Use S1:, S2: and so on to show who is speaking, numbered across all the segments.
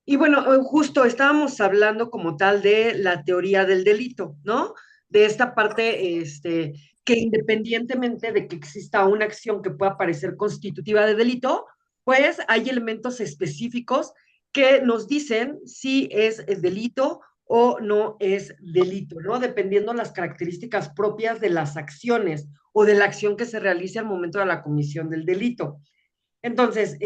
S1: Y bueno, justo estábamos hablando como tal de la teoría del delito, ¿no? De esta parte, que independientemente de que exista una acción que pueda parecer constitutiva de delito, pues hay elementos específicos que nos dicen si es delito o no es delito, ¿no? Dependiendo las características propias de las acciones o de la acción que se realice al momento de la comisión del delito. Entonces,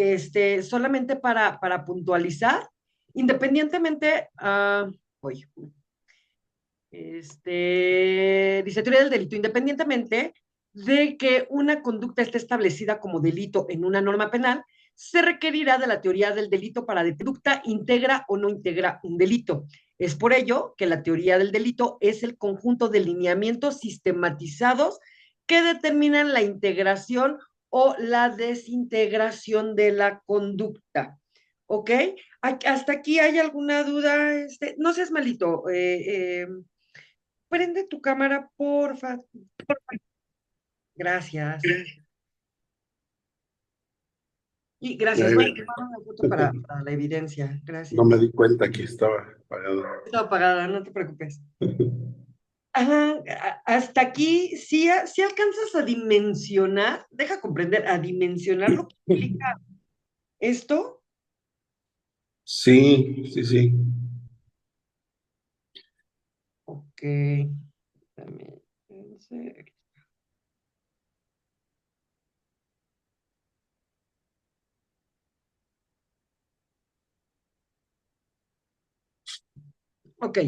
S1: solamente para puntualizar, independientemente, oye, dice teoría del delito, independientemente de que una conducta esté establecida como delito en una norma penal, se requerirá de la teoría del delito para de conducta integra o no integra un delito. Es por ello que la teoría del delito es el conjunto de lineamientos sistematizados que determinan la integración o la desintegración de la conducta. ¿Ok? ¿Hasta aquí hay alguna duda? No seas malito. Prende tu cámara, porfa. Gracias. Y gracias. Voy a
S2: Eh,
S1: tomar una foto para la evidencia.
S2: no
S1: Gracias.
S2: me di cuenta que estaba apagado.
S1: Está apagada, no te preocupes. Ajá, hasta aquí sí alcanzas a dimensionar, deja comprender, a dimensionar lo que implica esto.
S2: Sí, sí, sí.
S1: Ok, dame, ok,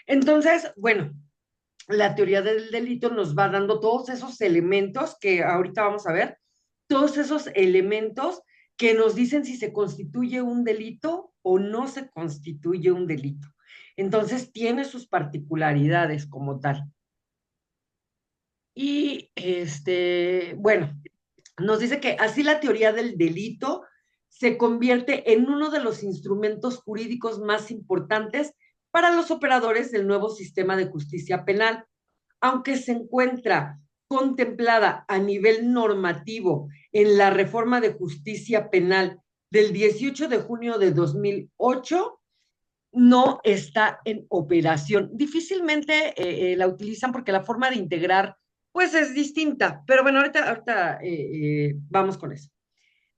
S1: entonces, bueno, la teoría del delito nos va dando todos esos elementos que ahorita vamos a ver, todos esos elementos que nos dicen si se constituye un delito o no se constituye un delito. Entonces, tiene sus particularidades como tal. Y bueno, nos dice que así la teoría del delito se convierte en uno de los instrumentos jurídicos más importantes para los operadores del nuevo sistema de justicia penal, aunque se encuentra contemplada a nivel normativo en la reforma de justicia penal del 18 de junio de 2008, no está en operación. Difícilmente la utilizan porque la forma de integrar pues es distinta, pero bueno, ahorita vamos con eso.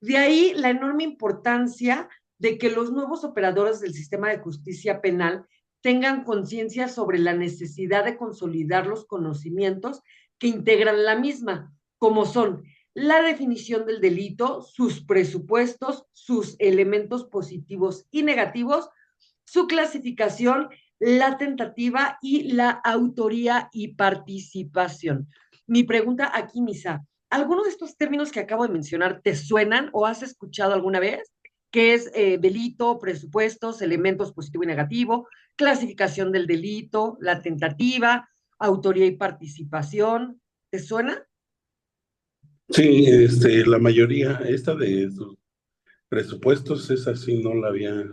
S1: De ahí la enorme importancia de que los nuevos operadores del sistema de justicia penal tengan conciencia sobre la necesidad de consolidar los conocimientos que integran la misma, como son la definición del delito, sus presupuestos, sus elementos positivos y negativos, su clasificación, la tentativa y la autoría y participación. Mi pregunta aquí, Misa, ¿alguno de estos términos que acabo de mencionar te suenan o has escuchado alguna vez? ¿Qué es delito, presupuestos, elementos positivo y negativo, clasificación del delito, la tentativa, autoría y participación? ¿Te suena?
S2: Sí, la mayoría, esta de sus presupuestos, esa sí no la había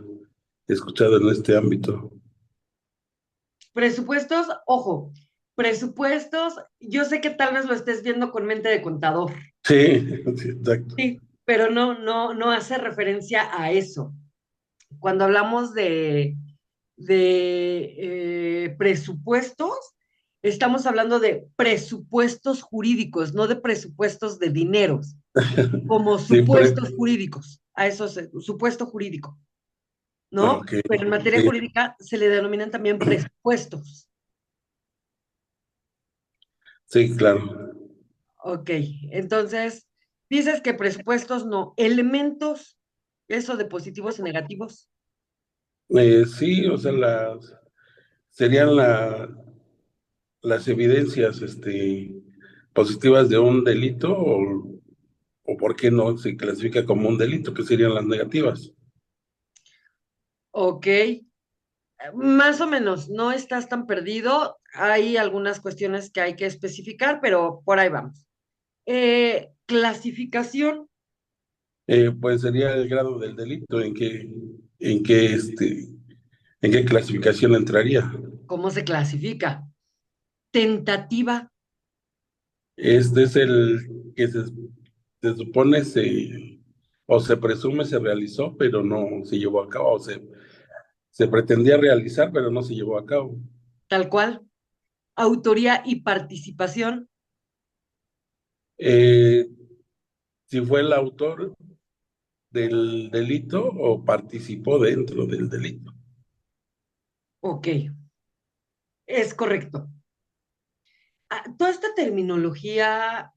S2: escuchado en este ámbito.
S1: Presupuestos, ojo, presupuestos, yo sé que tal vez lo estés viendo con mente de contador.
S2: Sí, sí, exacto.
S1: Sí, pero no hace referencia a eso. Cuando hablamos de presupuestos, estamos hablando de presupuestos jurídicos, no de presupuestos de dineros, como
S2: Sí,
S1: supuestos jurídicos, a esos, supuesto jurídico, ¿no?
S2: ok,
S1: Pero en materia
S2: sí,
S1: jurídica se le denominan también presupuestos.
S2: sí, claro.
S1: Ok, entonces, dices que presupuestos no, elementos, eso de positivos y negativos.
S2: Sí, o sea, serían las evidencias, positivas de un delito o por qué no se clasifica como un delito, que serían las negativas.
S1: Ok, más o menos, no estás tan perdido. Hay algunas cuestiones que hay que especificar, pero por ahí vamos. Clasificación,
S2: Pues sería el grado del delito, en qué, en qué clasificación entraría.
S1: ¿cómo se clasifica? Tentativa,
S2: Este es el que se supone se o se presume se realizó, pero no se llevó a cabo, se pretendía realizar, pero no se llevó a cabo.
S1: tal cual. Autoría y participación.
S2: Eh, si fue el autor del delito o participó dentro del delito.
S1: Ok, es correcto. Toda esta terminología,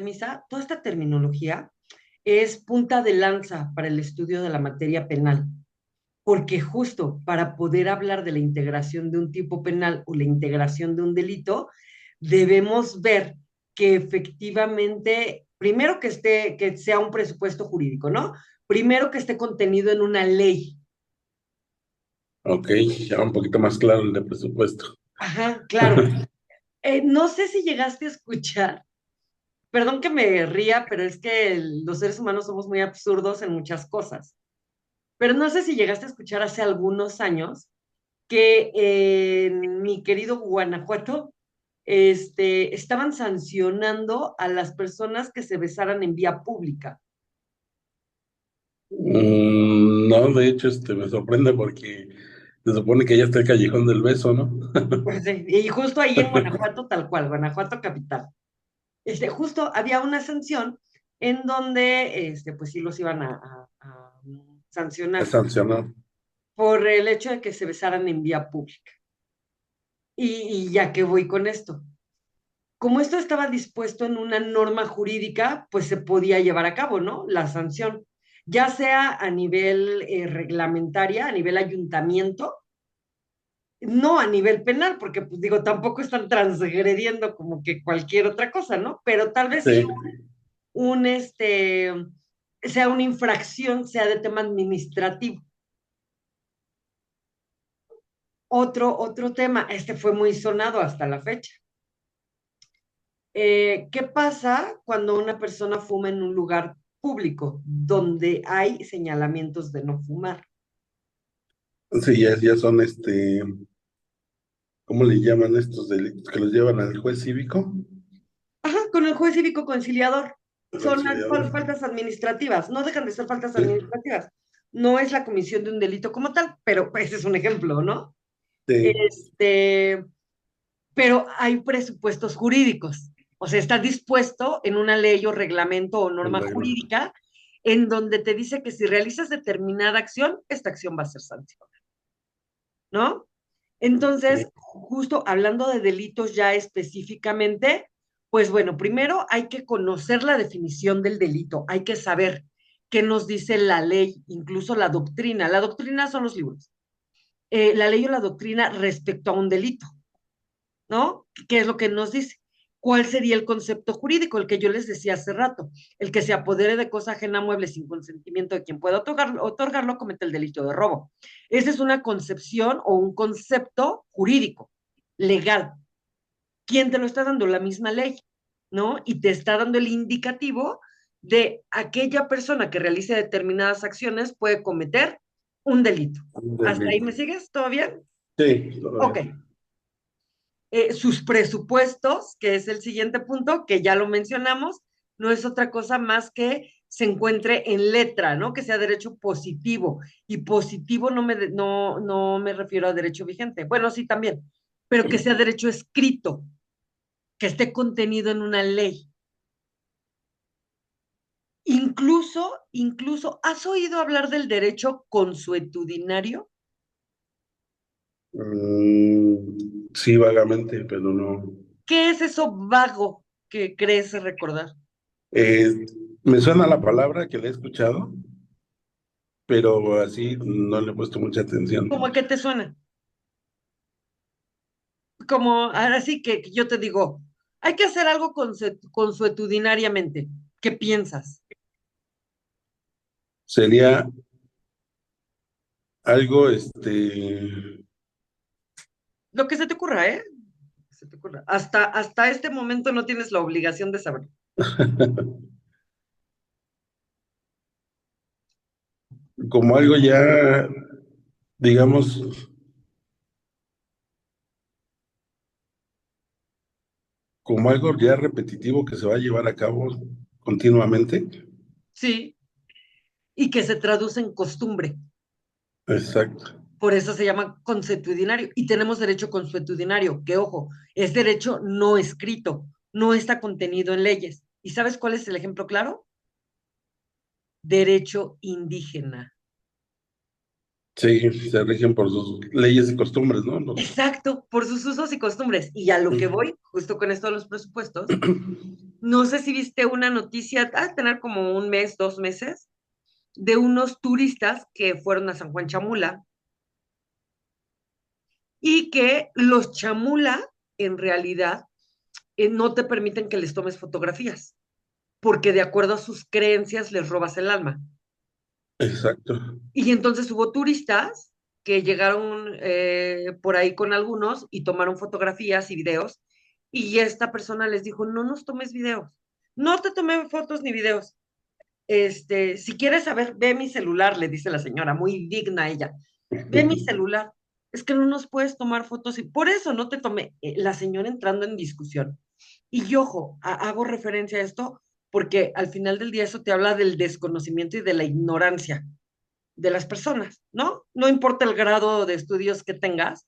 S1: Misa, toda esta terminología es punta de lanza para el estudio de la materia penal, porque justo para poder hablar de la integración de un tipo penal o la integración de un delito, debemos ver que efectivamente, primero que sea un presupuesto jurídico, ¿no? Primero que esté contenido en una ley.
S2: Ok, ya un poquito más claro el de presupuesto.
S1: Ajá, claro. No sé si llegaste a escuchar, perdón que me ría, pero es que los seres humanos somos muy absurdos en muchas cosas. Pero no sé si llegaste a escuchar hace algunos años que en mi querido Guanajuato estaban sancionando a las personas que se besaran en vía pública.
S2: No, de hecho, me sorprende porque se supone que ya está el Callejón del Beso, ¿no?
S1: Pues, y justo ahí en Guanajuato, tal cual, Guanajuato capital. Justo había una sanción en donde, pues sí los iban a
S2: A
S1: sancionar
S2: sancionar.
S1: por el hecho de que se besaran en vía pública. Y ya que voy con esto, como esto estaba dispuesto en una norma jurídica, pues se podía llevar a cabo, ¿no? La sanción, ya sea a nivel reglamentaria, a nivel ayuntamiento, no a nivel penal, porque pues digo, tampoco están transgrediendo como que cualquier otra cosa, ¿no? Pero tal vez sí
S2: Sí.
S1: un, sea una infracción, sea de tema administrativo. Otro tema, este fue muy sonado hasta la fecha. ¿Qué pasa cuando una persona fuma en un lugar público donde hay señalamientos de no fumar?
S2: Sí, ya son ¿cómo le llaman estos delitos que los llevan al juez cívico?
S1: Ajá, con el juez cívico conciliador. Son
S2: Conciliador.
S1: faltas administrativas, no dejan de ser faltas
S2: Sí,
S1: administrativas. No es la comisión de un delito como tal, pero ese es un ejemplo, ¿no?
S2: sí,
S1: Este, pero hay presupuestos jurídicos. O sea, está dispuesto en una ley o reglamento o
S2: el
S1: norma
S2: regla.
S1: jurídica en donde te dice que si realizas determinada acción, esta acción va a ser sancionada, ¿no?
S2: Sí.
S1: Entonces, justo hablando de delitos ya específicamente, pues bueno, primero hay que conocer la definición del delito, hay que saber qué nos dice la ley, incluso la doctrina. La doctrina son los libros. La ley o la doctrina respecto a un delito. ¿No? ¿Qué es lo que nos dice? ¿Cuál sería el concepto jurídico? El que yo les decía hace rato. El que se apodere de cosa ajena a mueble sin consentimiento de quien pueda otorgarlo comete el delito de robo. Esa es una concepción o un concepto jurídico, legal. ¿Quién te lo está dando? La misma ley, ¿no? Y te está dando el indicativo de aquella persona que realice determinadas acciones puede cometer un delito.
S2: Un
S1: ¿Hasta ahí
S2: delito.
S1: me sigues? ¿Todo bien?
S2: Sí,
S1: Ok.
S2: todavía.
S1: Sus presupuestos, que es el siguiente punto, que ya lo mencionamos, no es otra cosa más que se encuentre en letra, ¿no? Que sea derecho positivo. Y positivo no me refiero a derecho vigente. Bueno, sí también, pero que sea derecho escrito, que esté contenido en una ley. ¿Has oído hablar del derecho consuetudinario?
S2: Sí, vagamente, pero no.
S1: ¿Qué es eso vago que crees recordar?
S2: Eh, Me suena la palabra que le he escuchado, pero así no le he puesto mucha
S1: ¿Cómo
S2: atención.
S1: a qué te suena? Como ahora sí que yo te digo, hay que hacer algo consuetudinariamente. ¿Qué piensas?
S2: Sería algo,
S1: Lo que se te ocurra, ¿eh? Se te ocurra. Hasta este momento no tienes la obligación de saberlo.
S2: como algo ya, digamos, como algo ya repetitivo que se va a llevar a cabo continuamente.
S1: Sí, y que se traduce en costumbre.
S2: Exacto.
S1: Por eso se llama consuetudinario. Y tenemos derecho consuetudinario, que ojo, es derecho no escrito, no está contenido en leyes. ¿Y sabes cuál es el ejemplo claro? Derecho indígena.
S2: Sí, se rigen por sus leyes y costumbres, ¿no?
S1: Exacto, por sus usos y costumbres. Y a lo que voy, justo con esto de los presupuestos, no sé si viste una noticia, ha de tener como un mes, 2 meses, de unos turistas que fueron a San Juan Chamula y que los chamula, en realidad, no te permiten que les tomes fotografías, porque de acuerdo a sus creencias les robas el alma.
S2: Exacto.
S1: Y entonces hubo turistas que llegaron por ahí con algunos y tomaron fotografías y videos, y esta persona les dijo, no nos tomes videos, no te tomé fotos ni videos. Si quieres saber, ve mi celular, le dice la señora, muy digna ella, ve mi celular, es que no nos puedes tomar fotos y por eso no te tomé. La señora entrando en discusión. Y ojo, hago referencia a esto porque al final del día eso te habla del desconocimiento y de la ignorancia de las personas, ¿no? No importa el grado de estudios que tengas,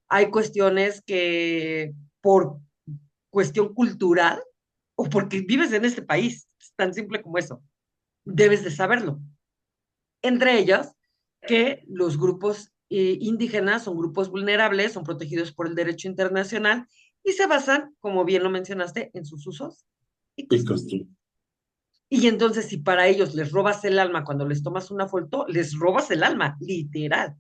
S1: hay cuestiones que por cuestión cultural o porque vives en este país, es tan simple como eso, debes de saberlo. Entre ellas, que los grupos indígenas son grupos vulnerables, son protegidos por el derecho internacional y se basan, como bien lo mencionaste, en sus usos y
S2: Y
S1: costumbres.
S2: costumbres.
S1: Y entonces, si para ellos les robas el alma cuando les tomas una foto, les robas el alma, literal,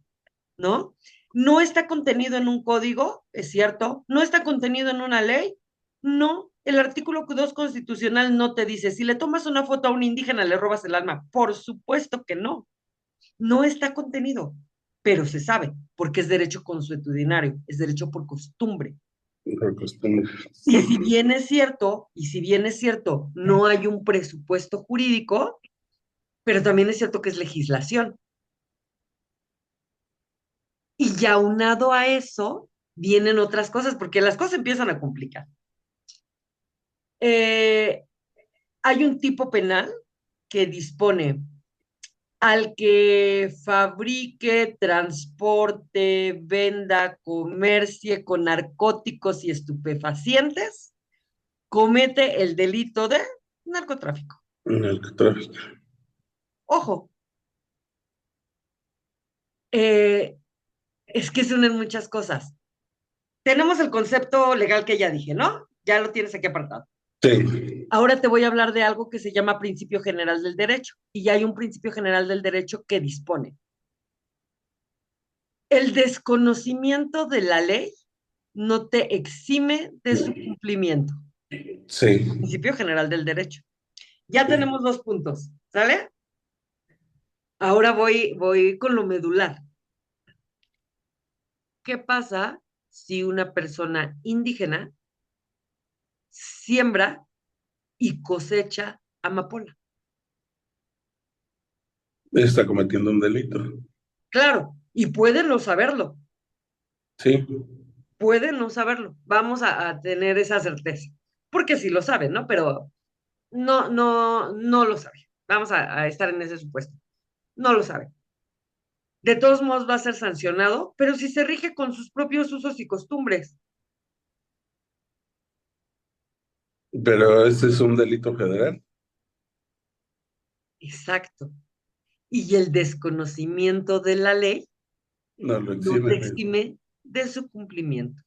S1: ¿no? No está contenido en un código, es cierto, no está contenido en una ley, no. El artículo 2 constitucional no te dice, si le tomas una foto a un indígena, le robas el alma. Por supuesto que no. No está contenido, pero se sabe, porque es derecho consuetudinario, es derecho por costumbre.
S2: Por costumbres.
S1: Y si bien es cierto, no hay un presupuesto jurídico, pero también es cierto que es legislación. Y ya aunado a eso, vienen otras cosas, porque las cosas empiezan a complicar. Eh, Hay un tipo penal que dispone al que fabrique, transporte, venda, comercie con narcóticos y estupefacientes, comete el delito de narcotráfico.
S2: Narcotráfico.
S1: Ojo, eh, es que se unen muchas cosas. Tenemos el concepto legal que ya dije, ¿no? Ya lo tienes aquí apartado.
S2: Sí.
S1: Ahora te voy a hablar de algo que se llama principio general del derecho. Y ya hay un principio general del derecho que dispone. El desconocimiento de la ley no te exime de su cumplimiento.
S2: Sí.
S1: Principio general del derecho. Ya tenemos 2 puntos, ¿sale? Ahora voy con lo medular. ¿Qué pasa si una persona indígena siembra y cosecha amapola?
S2: Está cometiendo un delito.
S1: Claro, y pueden no saberlo,
S2: Sí.
S1: pueden no saberlo. Vamos a tener esa certeza, porque sí lo saben, ¿no? Pero no lo saben. Vamos a estar en ese supuesto. No lo saben. De todos modos va a ser sancionado, pero si se rige con sus propios usos y costumbres.
S2: Pero ese es un delito federal.
S1: Exacto. Y el desconocimiento de la ley
S2: No lo
S1: no te
S2: exime.
S1: exime de su cumplimiento.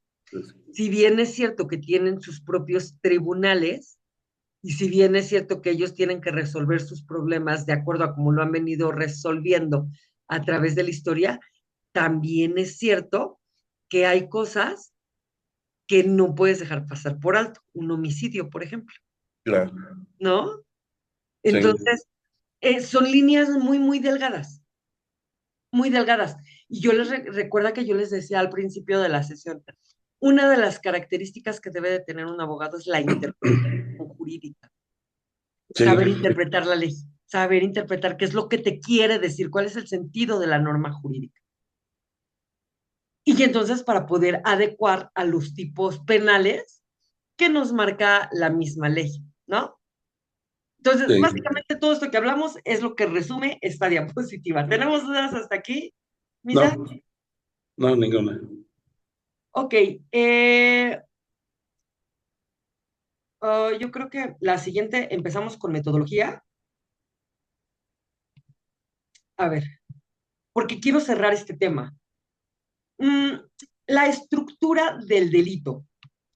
S1: Si bien es cierto que tienen sus propios tribunales, y si bien es cierto que ellos tienen que resolver sus problemas de acuerdo a cómo lo han venido resolviendo a través de la historia, también es cierto que hay cosas que no puedes dejar pasar por alto. Un homicidio, por ejemplo,
S2: Claro.
S1: ¿no?
S2: Sí.
S1: Entonces, son líneas muy, muy delgadas, muy delgadas. Y yo recuerda que yo les decía al principio de la sesión, una de las características que debe de tener un abogado es la interpretación jurídica,
S2: Sí.
S1: saber interpretar la ley, saber interpretar qué es lo que te quiere decir, cuál es el sentido de la norma jurídica. Y entonces para poder adecuar a los tipos penales que nos marca la misma ley, ¿no? Entonces,
S2: Sí,
S1: básicamente todo esto que hablamos es lo que resume esta diapositiva. ¿Tenemos dudas hasta aquí, Misa?
S2: no, no, ninguna.
S1: Ok, yo creo que la siguiente empezamos con metodología. A ver, porque quiero cerrar este tema. Mm, la estructura del delito.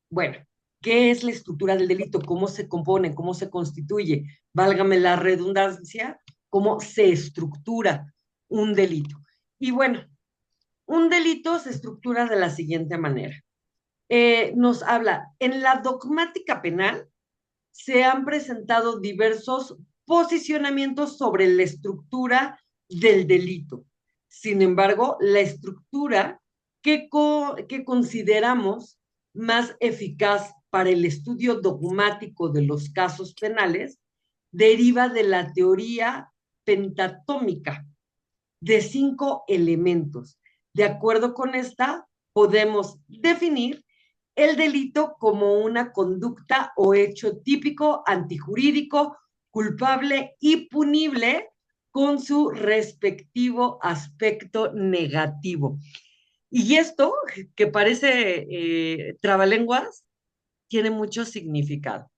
S1: Bueno, ¿qué es la estructura del delito? ¿Cómo se compone? ¿Cómo se constituye? Válgame la redundancia, ¿cómo se estructura un delito? Y bueno, un delito se estructura de la siguiente manera. Nos habla, en la dogmática penal se han presentado diversos posicionamientos sobre la estructura del delito. Sin embargo, la estructura que consideramos más eficaz para el estudio dogmático de los casos penales deriva de la teoría pentatómica de 5 elementos. De acuerdo con esta, podemos definir el delito como una conducta o hecho típico, antijurídico, culpable y punible con su respectivo aspecto negativo. Y esto, que parece trabalenguas, tiene mucho significado.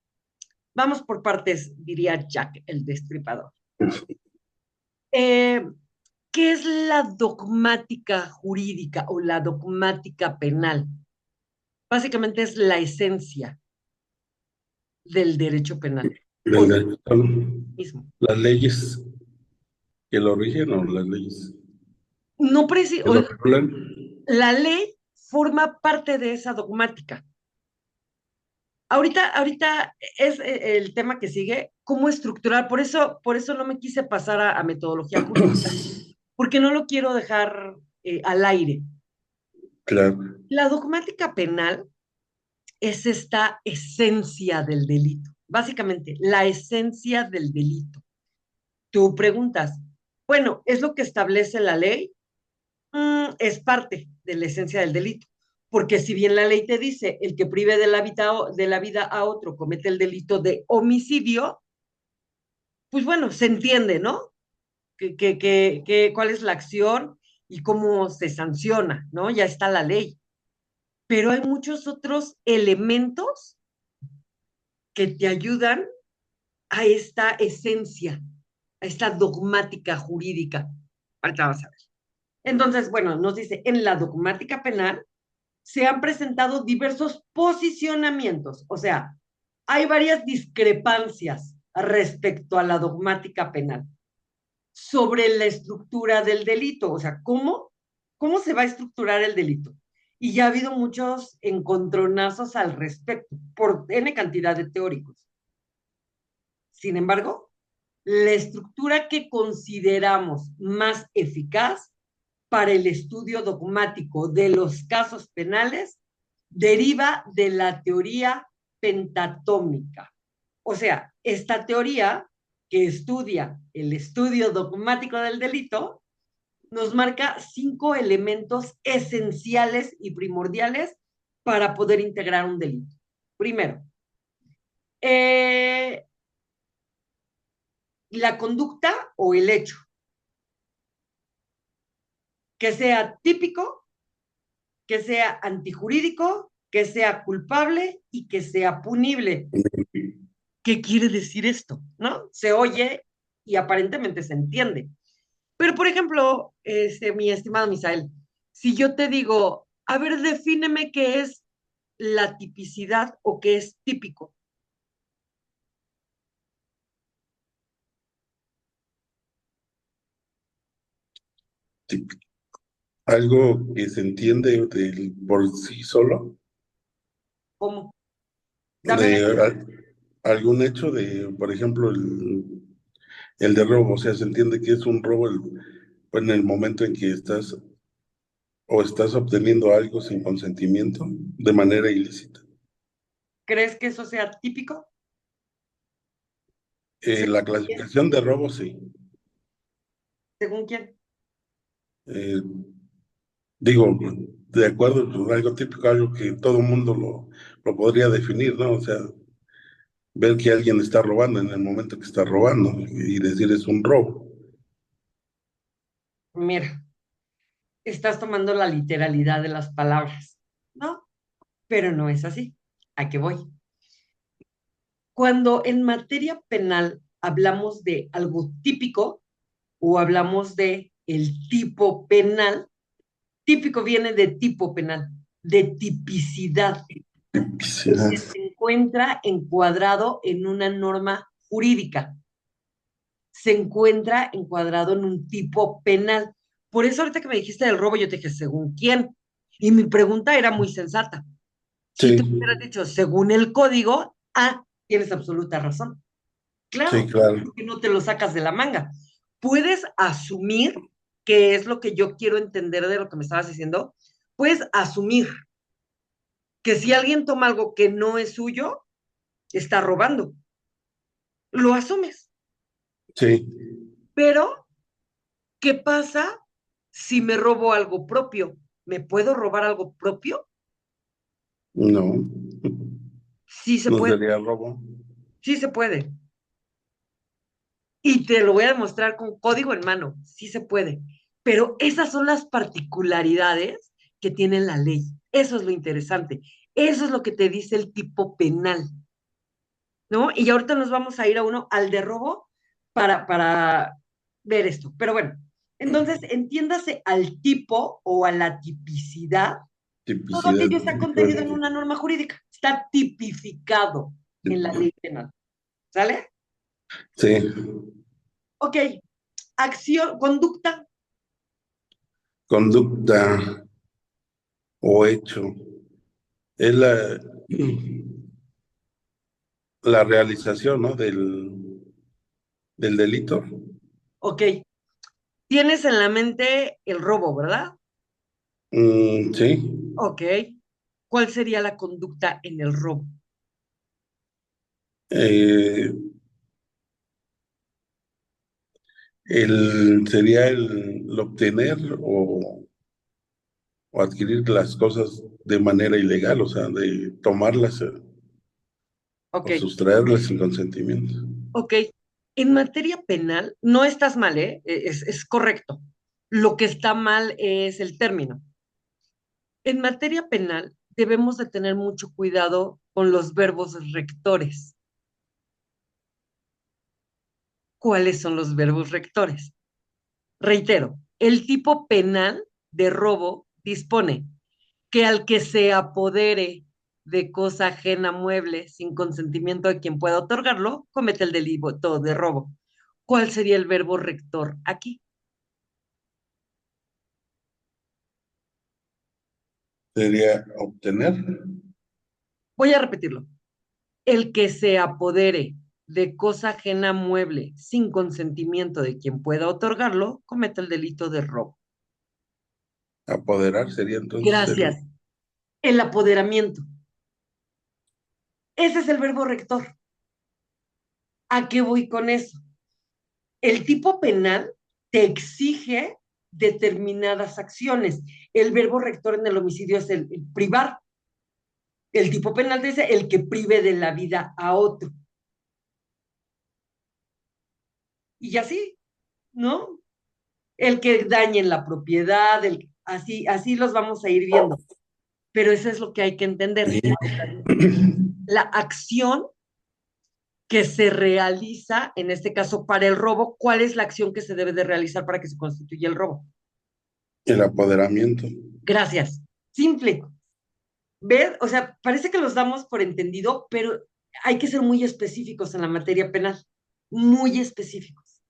S1: Vamos por partes, diría Jack, el destripador. Eh, ¿Qué es la dogmática jurídica o la dogmática penal? Básicamente es la esencia del derecho penal. O
S2: Del
S1: sea,
S2: derecho son
S1: mismo.
S2: las leyes que lo rigen o las leyes
S1: No
S2: que lo regulan.
S1: la ley forma parte de esa dogmática. Ahorita es el tema que sigue, cómo estructurar. Por eso no me quise pasar a metodología jurídica, porque no lo quiero dejar al aire.
S2: Claro,
S1: La dogmática penal es esta esencia del delito. Básicamente, la esencia del delito. Tú preguntas, bueno, ¿es lo que establece la ley? Es parte de la esencia del delito. Porque si bien la ley te dice, el que prive de la vida a otro comete el delito de homicidio, pues bueno, se entiende, ¿no? Cuál es la acción y cómo se sanciona, ¿no? Ya está la ley. Pero hay muchos otros elementos que te ayudan a esta esencia, a esta dogmática jurídica. Ahorita vamos a ver. Entonces, bueno, nos dice, en la dogmática penal se han presentado diversos posicionamientos, o sea, hay varias discrepancias respecto a la dogmática penal sobre la estructura del delito, o sea, cómo se va a estructurar el delito. Y ya ha habido muchos encontronazos al respecto, por N cantidad de teóricos. Sin embargo, la estructura que consideramos más eficaz para el estudio dogmático de los casos penales deriva de la teoría pentatómica. O sea, esta teoría que estudia el estudio dogmático del delito nos marca 5 elementos esenciales y primordiales para poder integrar un delito. Primero, eh, la conducta o el hecho, que sea típico, que sea antijurídico, que sea culpable y que sea punible. ¿Qué quiere decir esto? ¿No? Se oye y aparentemente se entiende. Pero, por ejemplo, mi estimado Misael, si yo te digo, a ver, defíneme qué es la tipicidad o qué es típico.
S2: sí. Algo que se entiende por sí solo,
S1: ¿Cómo? Dame un
S2: de
S1: ejemplo.
S2: algún hecho de, por ejemplo, el de robo, o sea, se entiende que es un robo en el momento en que estás obteniendo algo sin consentimiento de manera ilícita.
S1: ¿Crees que eso sea típico?
S2: La
S1: ¿Según quién?
S2: clasificación de robo, sí.
S1: ¿Según quién?
S2: Eh, Digo, de acuerdo, pues, algo típico, algo que todo el mundo lo podría definir, ¿no? O sea, ver que alguien está robando en el momento que está robando y decir es un robo.
S1: Mira, estás tomando la literalidad de las palabras, ¿no? Pero no es así. ¿A qué voy? Cuando en materia penal hablamos de algo típico o hablamos de el tipo penal, típico viene de tipo penal, de tipicidad, el
S2: Quisiera,
S1: que se encuentra encuadrado en una norma jurídica, se encuentra encuadrado en un tipo penal. Por eso ahorita que me dijiste del robo, yo te dije, ¿según quién? Y mi pregunta era muy sensata. Si tú hubieras
S2: sí,
S1: dicho, según el código, tienes absoluta razón.
S2: sí,
S1: Claro,
S2: claro,
S1: porque no te lo sacas de la manga. Puedes asumir, que es lo que yo quiero entender de lo que me estabas diciendo, puedes asumir que si alguien toma algo que no es suyo, está robando. Lo asumes.
S2: sí,
S1: Pero, ¿qué pasa si me robo algo propio? ¿Me puedo robar algo propio?
S2: no,
S1: Sí se
S2: no
S1: puede,
S2: sería robo.
S1: sí se puede. Y te lo voy a demostrar con código en mano, sí se puede. Pero esas son las particularidades que tiene la ley. Eso es lo interesante. Eso es lo que te dice el tipo penal, ¿no? Y ahorita nos vamos a ir a uno, al de robo, para ver esto. Pero bueno, entonces entiéndase al tipo o a la tipicidad. Todo
S2: Tipicidad,
S1: aquello está contenido en una norma jurídica, está tipificado en la ley penal. ¿Sale?
S2: sí,
S1: Ok, acción, conducta.
S2: conducta o hecho. Es la realización, ¿no? Del delito.
S1: Ok, tienes en la mente el robo, ¿verdad?
S2: Sí.
S1: Ok, ¿cuál sería la conducta en el robo?
S2: Eh, sería el obtener o adquirir las cosas de manera ilegal, o sea, de tomarlas
S1: Ok,
S2: o sustraerlas sin consentimiento.
S1: ok. En materia penal, no estás mal, ¿eh? Es correcto. Lo que está mal es el término. En materia penal, debemos de tener mucho cuidado con los verbos rectores. ¿Cuáles son los verbos rectores? Reitero, el tipo penal de robo dispone que al que se apodere de cosa ajena mueble sin consentimiento de quien pueda otorgarlo, comete el delito de robo. ¿Cuál sería el verbo rector aquí?
S2: Sería obtener,
S1: Voy a repetirlo. El que se apodere de cosa ajena mueble sin consentimiento de quien pueda otorgarlo, comete el delito de robo.
S2: apoderar sería entonces
S1: Gracias. El apoderamiento. Ese es el verbo rector. ¿A qué voy con eso? El tipo penal te exige determinadas acciones. El verbo rector en el homicidio es el privar. El tipo penal dice el que prive de la vida a otro. Y así, ¿no? El que dañe en la propiedad, así los vamos a ir viendo. Pero eso es lo que hay que entender. La acción que se realiza, en este caso para el robo, ¿cuál es la acción que se debe de realizar para que se constituya el robo?
S2: el apoderamiento.
S1: Gracias. Simple. Ver, o sea, parece que los damos por entendido, pero hay que ser muy específicos en la materia penal, muy específicos.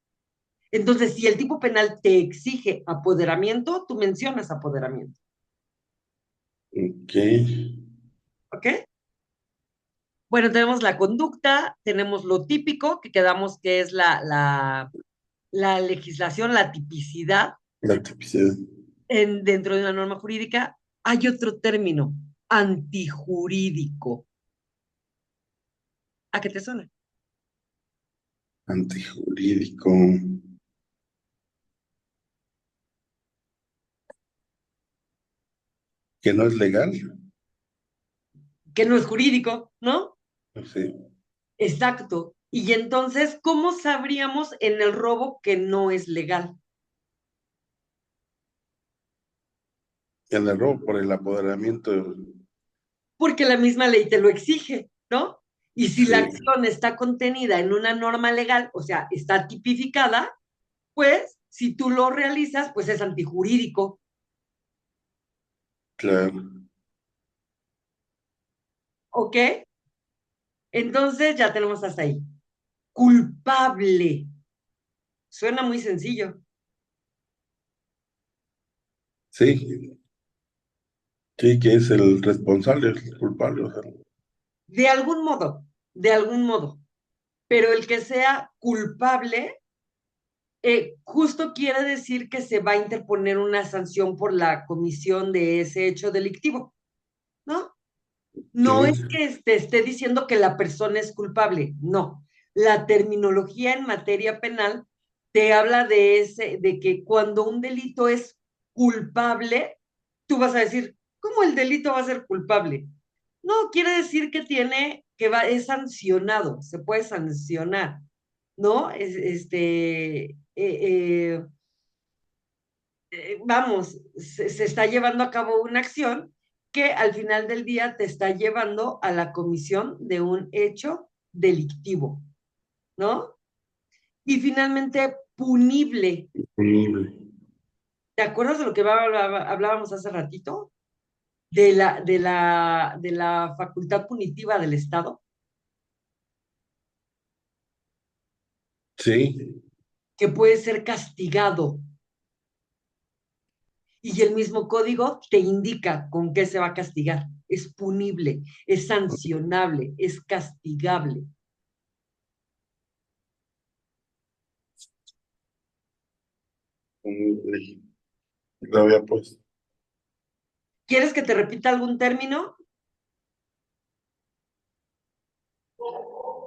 S1: Entonces, si el tipo penal te exige apoderamiento, tú mencionas apoderamiento,
S2: Ok,
S1: ¿ok? Bueno, tenemos la conducta, tenemos lo típico, que quedamos que es la legislación, la tipicidad
S2: la tipicidad.
S1: dentro de una norma jurídica. Hay otro término, antijurídico. ¿A qué te suena?
S2: Antijurídico. Que no es legal.
S1: Que no es jurídico, ¿no?
S2: Sí.
S1: Exacto. Y entonces, ¿cómo sabríamos en el robo que no es legal?
S2: En el robo por el apoderamiento,
S1: Porque la misma ley te lo exige, ¿no? Y si la
S2: sí,
S1: acción está contenida en una norma legal, o sea, está tipificada, pues si tú lo realizas, pues es antijurídico,
S2: claro.
S1: ¿ok? Entonces ya tenemos hasta ahí. Culpable. Suena muy sencillo.
S2: Sí, sí, que es el responsable, el culpable, o sea,
S1: De algún modo, de algún modo. Pero el que sea culpable, justo quiere decir que se va a interponer una sanción por la comisión de ese hecho delictivo, ¿no? No es
S2: sí,
S1: que te esté diciendo que la persona es culpable, no. La terminología en materia penal te habla de que cuando un delito es culpable, tú vas a decir, ¿cómo el delito va a ser culpable? No, quiere decir que es sancionado, se puede sancionar, ¿no? Vamos, se está llevando a cabo una acción que al final del día te está llevando a la comisión de un hecho delictivo, ¿no? Y finalmente, punible.
S2: disponible.
S1: ¿Te acuerdas de lo que hablábamos hace ratito? De la facultad punitiva del Estado,
S2: Sí,
S1: que puede ser castigado. Y el mismo código te indica con qué se va a castigar. Es punible, es sancionable, es castigable.
S2: disponible. Lo había puesto.
S1: ¿Quieres que te repita algún término?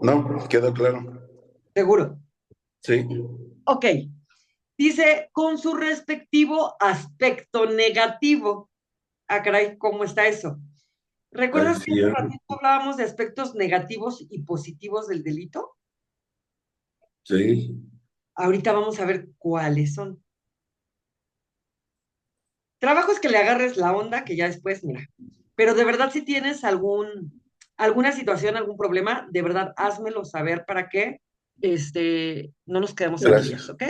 S2: No, quedó claro.
S1: Seguro.
S2: Sí,
S1: Ok. Dice, con su respectivo aspecto negativo. Ah, caray, ¿cómo está eso?
S2: ahí
S1: ¿Recuerdas que
S2: sí,
S1: hace
S2: ya.
S1: ratito hablábamos de aspectos negativos y positivos del delito?
S2: Sí,
S1: Ahorita vamos a ver cuáles son. Trabajo es que le agarres la onda, que ya después, mira. Pero de verdad, si tienes alguna situación, algún problema, de verdad, házmelo saber para que no nos quedemos en dudas,
S2: gracias.
S1: ¿ok?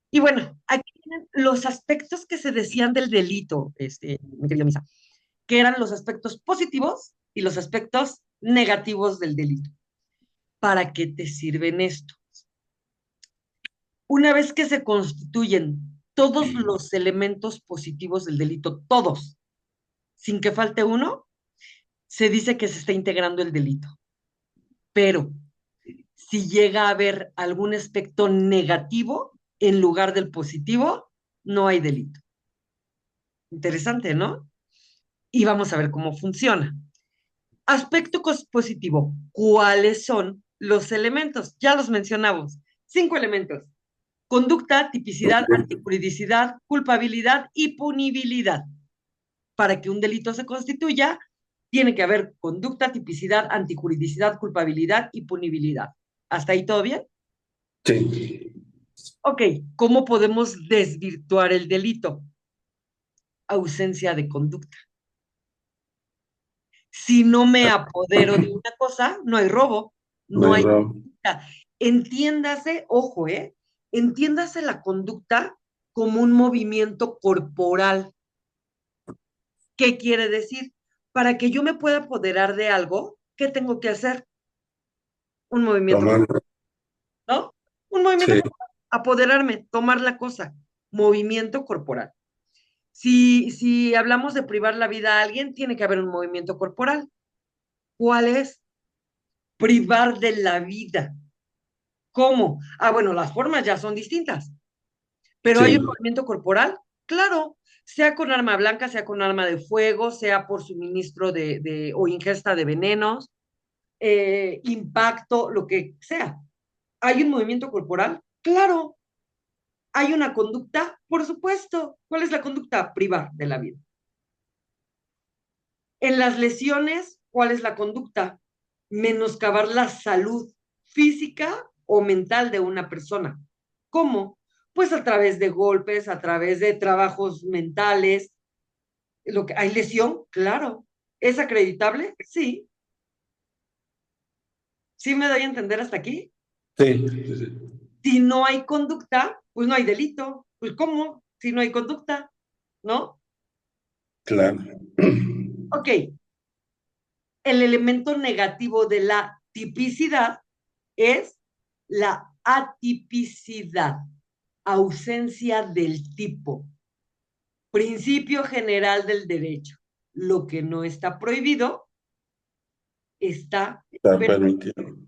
S1: Y bueno, aquí tienen los aspectos que se decían del delito, mi querida Misa, que eran los aspectos positivos y los aspectos negativos del delito. ¿Para qué te sirven esto? Una vez que se constituyen todos los elementos positivos del delito, todos, sin que falte uno, se dice que se está integrando el delito. Pero si llega a haber algún aspecto negativo en lugar del positivo, no hay delito. Interesante, ¿no? Y vamos a ver cómo funciona. Aspecto positivo. ¿Cuáles son los elementos? Ya los mencionamos. 5 elementos. Conducta, tipicidad, antijuridicidad, culpabilidad y punibilidad. Para que un delito se constituya, tiene que haber conducta, tipicidad, antijuridicidad, culpabilidad y punibilidad. ¿Hasta ahí todo bien?
S2: Sí,
S1: Ok, ¿cómo podemos desvirtuar el delito? Ausencia de conducta. Si no me apodero de una cosa, no hay robo,
S2: no
S1: no
S2: hay
S1: hay
S2: robo.
S1: conducta. Entiéndase, ojo, entiéndase la conducta como un movimiento corporal. ¿Qué quiere decir? Para que yo me pueda apoderar de algo, ¿qué tengo que hacer? Un movimiento corporal,
S2: Tomando,
S1: ¿no? Un movimiento
S2: sí,
S1: corporal. Apoderarme, tomar la cosa. Movimiento corporal. Si hablamos de privar la vida a alguien, tiene que haber un movimiento corporal. ¿Cuál es? Privar de la vida. ¿Cómo? Ah, bueno, las formas ya son distintas, pero hay un
S2: sí,
S1: movimiento corporal, claro, sea con arma blanca, sea con arma de fuego, sea por suministro o ingesta de venenos, impacto, lo que sea. ¿Hay un movimiento corporal? Claro. ¿Hay una conducta? Por supuesto. ¿Cuál es la conducta? Privar de la vida. En las lesiones, ¿cuál es la conducta? Menoscabar la salud. física o mental de una persona. ¿Cómo? Pues a través de golpes, a través de trabajos mentales. ¿Hay lesión? Claro. ¿Es acreditable? Sí. ¿Sí me doy a entender hasta aquí?
S2: Sí, sí, sí,
S1: Si no hay conducta, pues no hay delito. Pues ¿cómo? Si no hay conducta, ¿no?
S2: claro.
S1: Ok, el elemento negativo de la tipicidad es la atipicidad, ausencia del tipo, principio general del derecho. Lo que no está prohibido está
S2: Está
S1: permitido.
S2: permitido.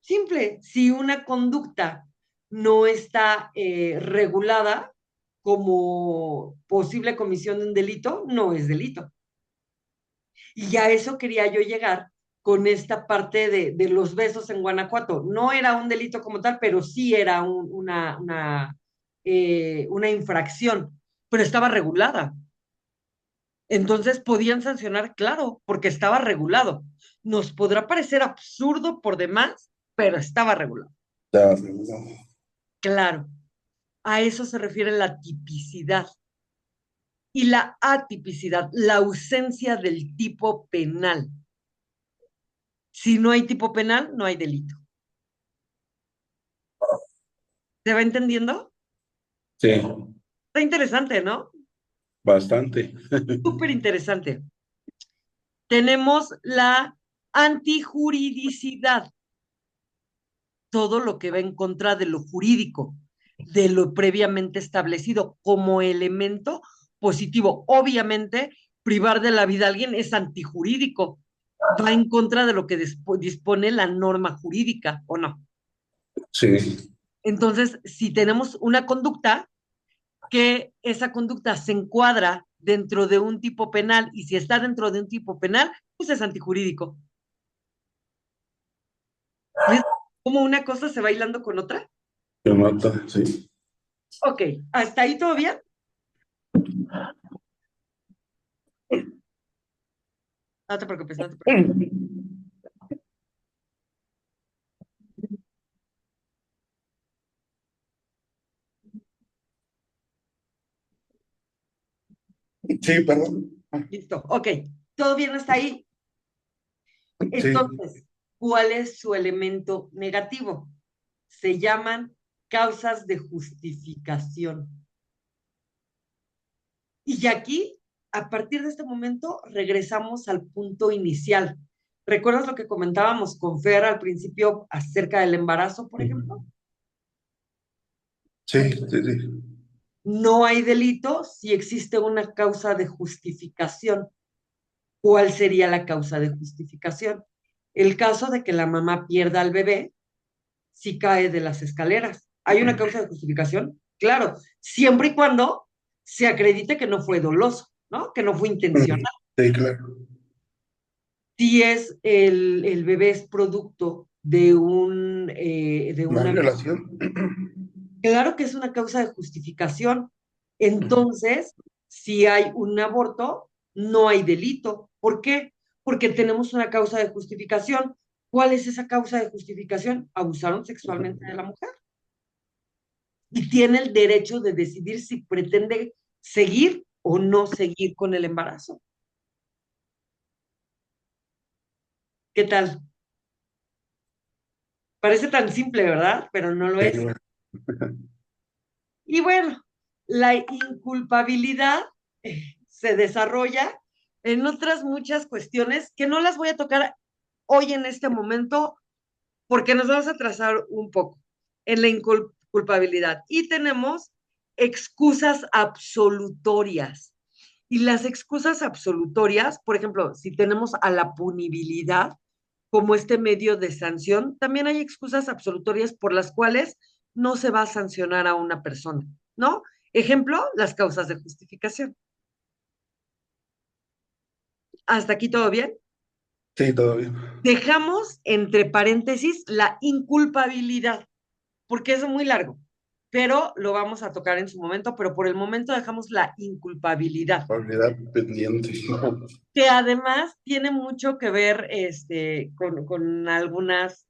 S1: Simple, si una conducta no está regulada como posible comisión de un delito, no es delito. Y a eso quería yo llegar con esta parte de los besos en Guanajuato. No era un delito como tal, pero sí era una infracción, pero estaba regulada. Entonces podían sancionar, claro, porque estaba regulado. Nos podrá parecer absurdo por demás, pero estaba regulado.
S2: Está regulado.
S1: Claro, a eso se refiere la tipicidad. Y la atipicidad, la ausencia del tipo penal. Si no hay tipo penal, no hay delito. ¿Se va entendiendo?
S2: Sí,
S1: Está interesante, ¿no?
S2: bastante.
S1: Súper interesante. Tenemos la antijuridicidad, todo lo que va en contra de lo jurídico, de lo previamente establecido como elemento positivo. Obviamente, privar de la vida a alguien es antijurídico, va en contra de lo que dispone la norma jurídica, ¿o no?
S2: Sí,
S1: Entonces, si tenemos una conducta, que esa conducta se encuadra dentro de un tipo penal y si está dentro de un tipo penal, pues es antijurídico. ¿Ves cómo una cosa se va hilando con otra?
S2: se nota, sí.
S1: Ok, ¿hasta ahí todo bien? No te preocupes, no te preocupes.
S2: Sí, perdón.
S1: Listo, ok, todo bien hasta ahí.
S2: Sí,
S1: Entonces, ¿cuál es su elemento negativo? Se llaman causas de justificación. Y aquí, a partir de este momento, regresamos al punto inicial. ¿Recuerdas lo que comentábamos con Fer al principio acerca del embarazo, por ejemplo?
S2: sí, sí, sí.
S1: No hay delito si existe una causa de justificación. ¿Cuál sería la causa de justificación? El caso de que la mamá pierda al bebé si cae de las escaleras. ¿Hay una causa de justificación? Claro, siempre y cuando se acredite que no fue doloso, ¿no? Que no fue intencional.
S2: Sí, claro.
S1: Si es el bebé es producto de
S2: ¿Una
S1: una...
S2: relación?
S1: Claro que es una causa de justificación. Entonces, si hay un aborto, no hay delito. ¿Por qué? Porque tenemos una causa de justificación. ¿Cuál es esa causa de justificación? Abusaron sexualmente de la mujer. Y tiene el derecho de decidir si pretende seguir o no seguir con el embarazo. ¿Qué tal? Parece tan simple, ¿verdad? Pero no lo
S2: Sí,
S1: es.
S2: bueno.
S1: Y bueno, la inculpabilidad se desarrolla en otras muchas cuestiones que no las voy a tocar hoy en este momento porque nos vamos a trazar un poco en la inculpabilidad. Y tenemos excusas absolutorias. Y las excusas absolutorias, por ejemplo, si tenemos a la punibilidad como este medio de sanción, también hay excusas absolutorias por las cuales no se va a sancionar a una persona, ¿no? Ejemplo, las causas de justificación. ¿Hasta aquí todo bien?
S2: Sí, todo bien.
S1: Dejamos entre paréntesis la inculpabilidad, porque es muy largo. pero lo vamos a tocar en su momento, pero por el momento dejamos la inculpabilidad,
S2: Habilidad pendiente.
S1: que además tiene mucho que ver con algunas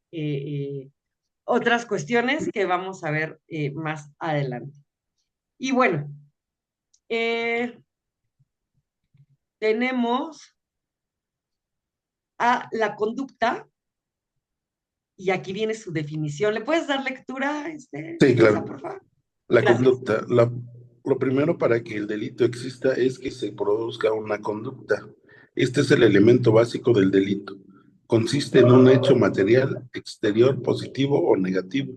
S1: otras cuestiones que vamos a ver más adelante. Y bueno, eh, tenemos a la conducta, y aquí viene su definición. ¿Le puedes dar lectura,
S2: Sí,
S1: Misa,
S2: claro.
S1: por favor?
S2: La
S1: Gracias.
S2: conducta. Lo primero para que el delito exista es que se produzca una conducta. Este es el elemento básico del delito. Consiste en un hecho material, exterior, positivo o negativo,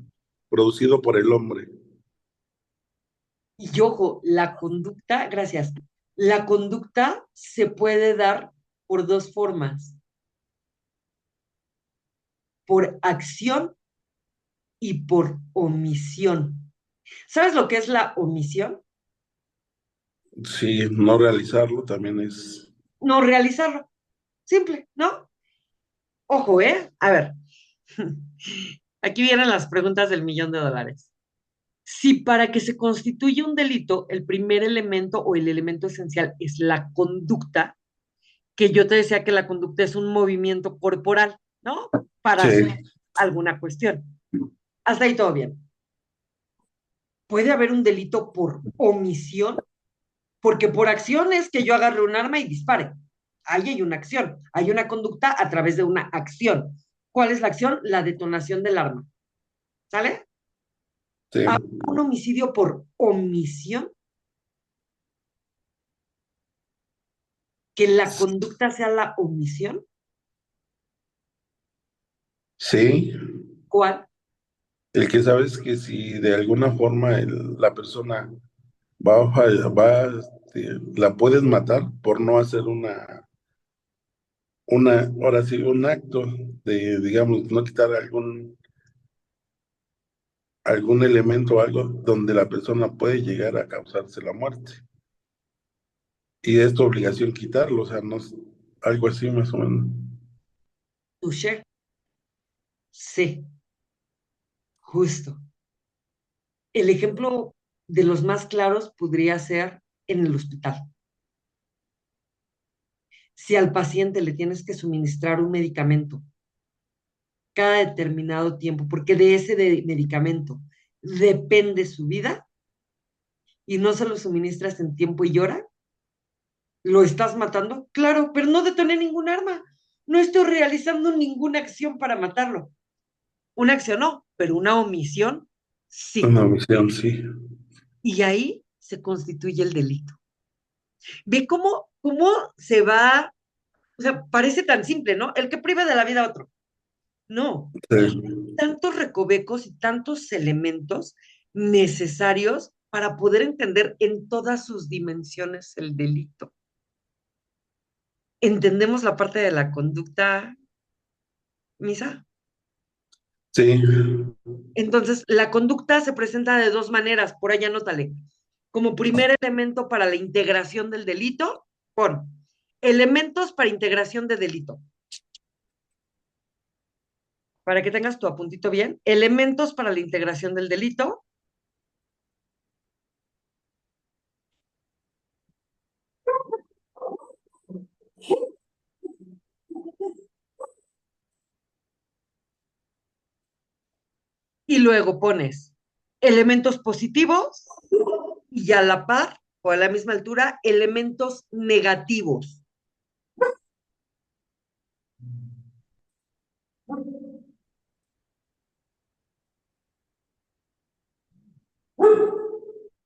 S2: producido por el hombre.
S1: Y ojo, la conducta, gracias, la conducta se puede dar por dos formas, por acción y por omisión. ¿Sabes lo que es la omisión?
S2: Si no realizarlo también es...
S1: No realizarlo. Simple, ¿no? Ojo, ¿eh? A ver, aquí vienen las preguntas del millón de dólares. Si para que se constituya un delito, el primer elemento o el elemento esencial es la conducta, que yo te decía que la conducta es un movimiento corporal, ¿no? Para
S2: Sí,
S1: hacer alguna cuestión. Hasta ahí todo bien. ¿Puede haber un delito por omisión? Porque por acción es que yo agarre un arma y dispare. Ahí hay una acción, hay una conducta a través de una acción. ¿Cuál es la acción? La detonación del arma. ¿Sale?
S2: sí,
S1: Un homicidio por omisión, que la conducta sea la omisión.
S2: sí.
S1: ¿Cuál?
S2: El que sabes que si de alguna forma la persona la puedes matar por no hacer ahora sí, un acto de, digamos, no quitar algún elemento o algo donde la persona puede llegar a causarse la muerte. Y es tu obligación quitarlo, o sea, no es algo así más o menos.
S1: Touché. Sí, justo. El ejemplo de los más claros podría ser en el hospital. Si al paciente le tienes que suministrar un medicamento cada determinado tiempo, porque de ese medicamento depende su vida, y no se lo suministras en tiempo y hora, ¿lo estás matando? Claro, pero no detoné ningún arma. No estoy realizando ninguna acción para matarlo. Una acción no, pero una omisión sí.
S2: Una misión, sí.
S1: Y ahí se constituye el delito. Ve cómo se va, o sea, parece tan simple, ¿no? El que prive de la vida a otro. No,
S2: Sí.
S1: tantos recovecos y tantos elementos necesarios para poder entender en todas sus dimensiones el delito. ¿Entendemos la parte de la conducta, Misa?
S2: Sí.
S1: Entonces, la conducta se presenta de dos maneras, por allá anótale. Como primer elemento para la integración del delito, pon elementos para integración de delito. Para que tengas tu apuntito bien, elementos para la integración del delito. Y luego pones elementos positivos y a la par o a la misma altura, elementos negativos.